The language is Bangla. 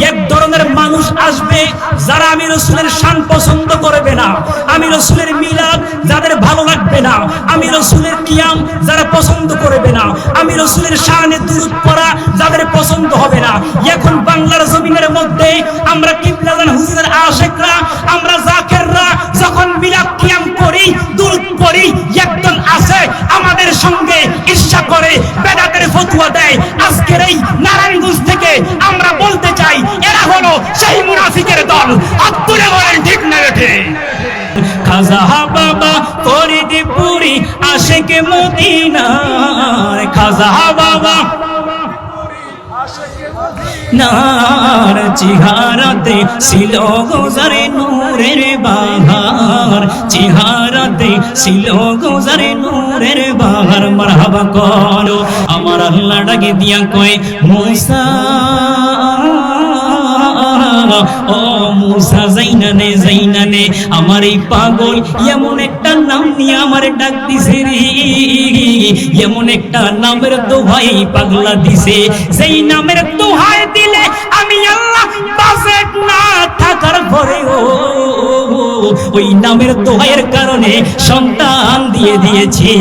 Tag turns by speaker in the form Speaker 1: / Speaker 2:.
Speaker 1: এক ধরনের মানুষ আসবে যারা আমি রাসূলের শান পছন্দ করবে না, আমি রাসূলের মিলাদ যাদের ভালো লাগবে না, আমি রাসূলের কিয়াম যারা পছন্দ করবে না, আমি রাসূলের শানে দুরূদ পড়া যাদের পছন্দ হবে না। এখন বাংলার জমিনের মধ্যে আমরা কিবলাজান হুজুরের আশিকরা, আমরা জাকিররা যখন মিলাদ কিয়াম করি, দুরূদ পড়ি, একজন আছে আমাদের সঙ্গে ঈর্ষা করে, বেদাতের ফতোয়া দেয়। আজকের এই নারায়ণগঞ্জ থেকে আমরা বলতে চাই, এরা হলো সেই মুনাফিকের দল। আত্মরে বলেন ঠিক না বেঠে? খাজা বাবা ফরিদপুরি আশিকে মদিনা, খাজা বাবা নার চেহারাতে ছিল গোজারে নূরের বাহার, চেহারাতে ছিল গোজারে নূরের বাহার। মারহাবা করো আমার আল্লাহ ডাকে দিয়া কয়, মুসা ও মুসা জাইনানে জাইনানে, আমার এই পাগল এমন একটা নাম নিয়ে আমার ডাক দিছে রে, এমন একটা নামের দোহাই পাগলা দিছে, সেই নামের দোহাই দিলে আমি আল্লাহ বাজেট না থাকার পরেও ওই নামের দোহাইয়ের কারণে সন্তান দিয়ে দিয়েছে।